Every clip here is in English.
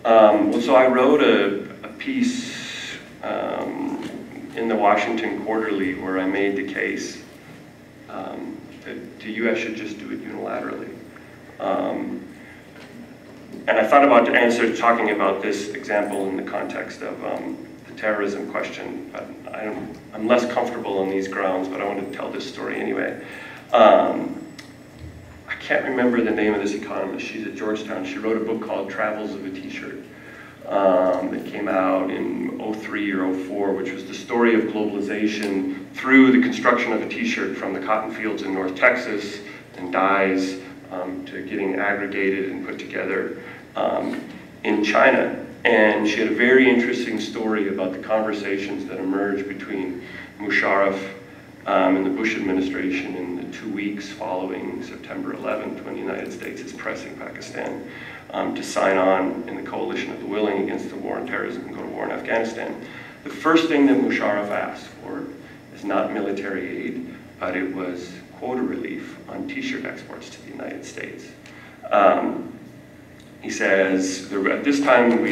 So I wrote a piece in the Washington Quarterly where I made the case that the U.S. should just do it unilaterally. And I thought about talking about this example in the context of the terrorism question. I'm less comfortable on these grounds, but I wanted to tell this story anyway. I can't remember the name of this economist. She's at Georgetown. She wrote a book called Travels of a T-shirt that came out in 03 or 04, which was the story of globalization through the construction of a T-shirt from the cotton fields in North Texas and dyes to getting aggregated and put together in China. And she had a very interesting story about the conversations that emerged between Musharraf and the Bush administration in the 2 weeks following September 11th, when the United States is pressing Pakistan to sign on in the coalition of the willing against the war on terrorism and go to war in Afghanistan. The first thing that Musharraf asked for is not military aid, but it was quota relief on T-shirt exports to the United States. He says, at this time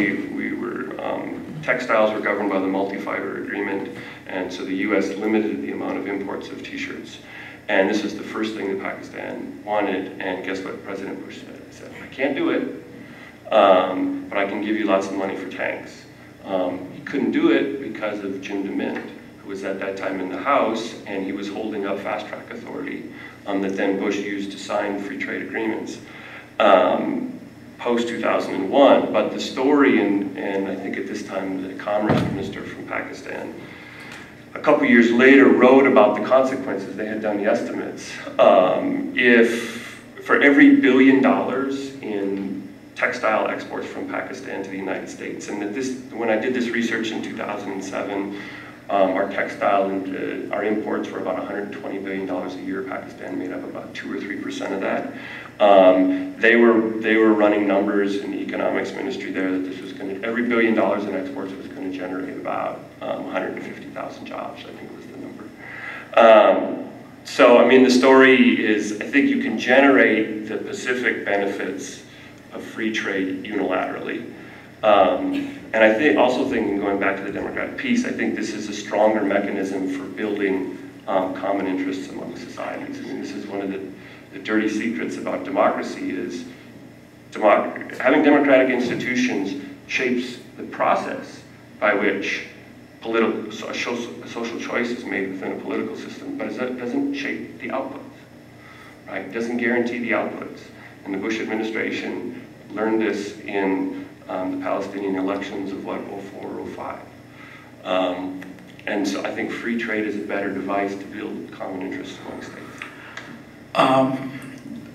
textiles were governed by the multi-fiber agreement, and so the US limited the amount of imports of T-shirts. And this is the first thing that Pakistan wanted, and guess what President Bush said? He said, I can't do it, but I can give you lots of money for tanks. He couldn't do it because of Jim DeMint, who was at that time in the House, and he was holding up fast-track authority that then Bush used to sign free trade agreements. Post-2001, but the story, and I think at this time the Commerce Minister from Pakistan, a couple years later wrote about the consequences. They had done the estimates. If for every $1 billion in textile exports from Pakistan to the United States, and when I did this research in 2007, our textile and our imports were about $120 billion a year. Pakistan made up about 2 or 3% of that. They were running numbers in the economics ministry there that this was going to, every $1 billion in exports was going to generate about 150,000 jobs, I think was the number. So, I mean, the story is, I think you can generate the Pacific benefits of free trade unilaterally. And I think, also thinking, going back to the democratic piece, I think this is a stronger mechanism for building common interests among societies. I mean, this is one of the dirty secrets about democracy is having democratic institutions shapes the process by which a social choice is made within a political system, but it doesn't shape the outputs, right? It doesn't guarantee the outputs. And the Bush administration learned this in the Palestinian elections of, what, 04, 05. And so I think free trade is a better device to build common interests among states.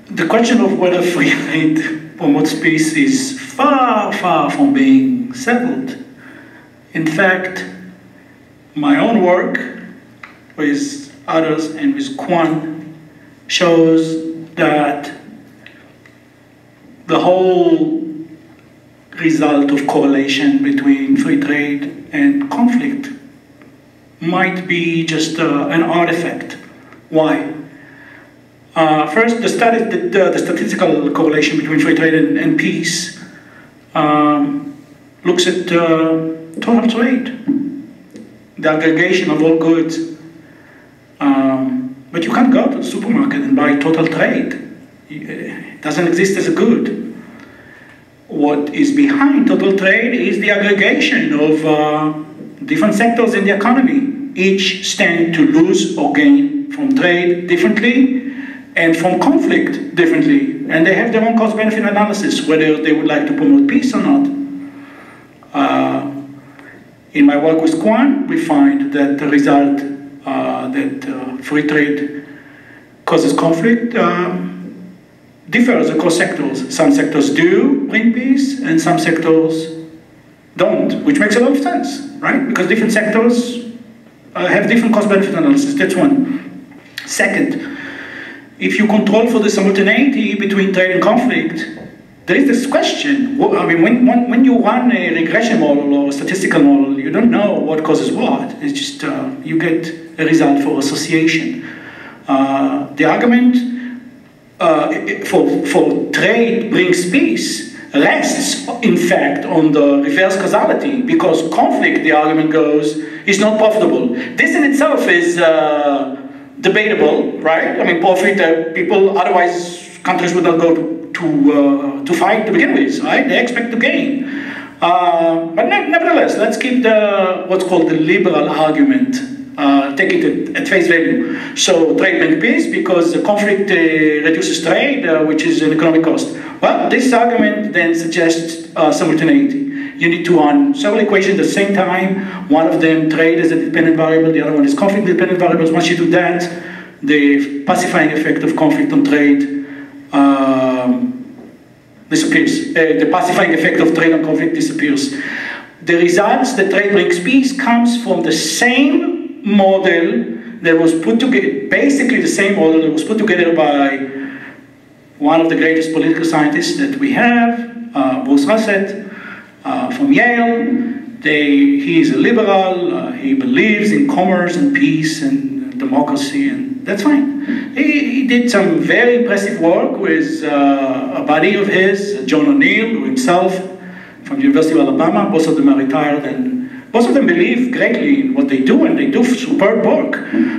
The question of whether free trade promotes peace is far, far from being settled. In fact, my own work with others and with Kwan shows that the whole result of correlation between free trade and conflict might be just an artifact. Why? First, the statistical correlation between free trade and peace looks at total trade, the aggregation of all goods. But you can't go to the supermarket and buy total trade. It doesn't exist as a good. What is behind total trade is the aggregation of different sectors in the economy. Each stand to lose or gain from trade differently and from conflict differently. And they have their own cost-benefit analysis, whether they would like to promote peace or not. In my work with Kwan, we find that the result that free trade causes conflict differs across sectors. Some sectors do bring peace, and some sectors don't, which makes a lot of sense, right? Because different sectors have different cost-benefit analysis. That's one. Second, if you control for the simultaneity between trade and conflict, there is this question. I mean, when you run a regression model or a statistical model, you don't know what causes what. It's just you get a result for association. The argument for trade brings peace rests, in fact, on the reverse causality, because conflict, the argument goes, is not profitable. This in itself is debatable, right? I mean, profit, people, otherwise countries would not go to fight to begin with, right? They expect to gain. But nevertheless, let's keep what's called the liberal argument. Take it at face value. So trade brings peace because the conflict reduces trade, which is an economic cost. Well, this argument then suggests simultaneity. You need to run several equations at the same time. One of them, trade as a dependent variable, the other one is conflict dependent variables. Once you do that, the pacifying effect of conflict on trade disappears. The pacifying effect of trade on conflict disappears. The results that trade brings peace comes from the same model that was put together, basically the same model that was put together by one of the greatest political scientists that we have, Bruce Russett, from Yale. He is a liberal, he believes in commerce and peace and democracy, and that's fine. He did some very impressive work with a buddy of his, John O'Neill, who himself from the University of Alabama. Both of them are retired, and both of them believe greatly in what they do, and they do superb work.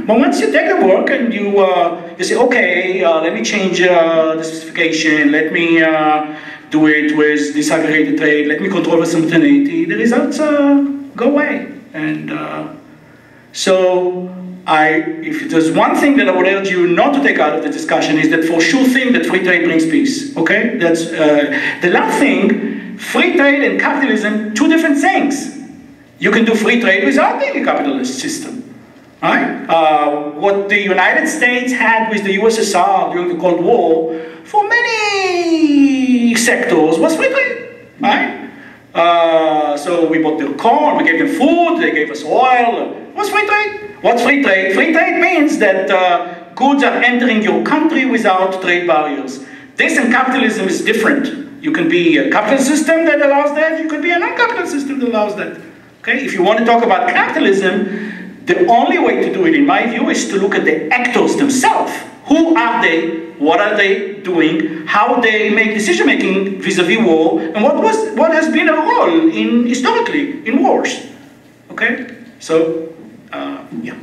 But once you take the work and you say, okay, let me change the specification, let me do it with disaggregated trade, let me control the simultaneity, the results go away. And so if there's one thing that I would urge you not to take out of the discussion is that for sure thing that free trade brings peace, okay? That's the last thing, free trade and capitalism, two different things. You can do free trade without being a capitalist system, right? What the United States had with the USSR during the Cold War, for many sectors, was free trade, right? So we bought their corn, we gave them food, they gave us oil. What's free trade? What's free trade? Free trade means that goods are entering your country without trade barriers. This in capitalism is different. You can be a capitalist system that allows that, you can be a non-capitalist system that allows that. Okay? If you want to talk about capitalism, the only way to do it, in my view, is to look at the actors themselves. Who are they? What are they doing? How they make decision-making vis-a-vis war? And what has been a role historically in wars? Okay? So, yeah.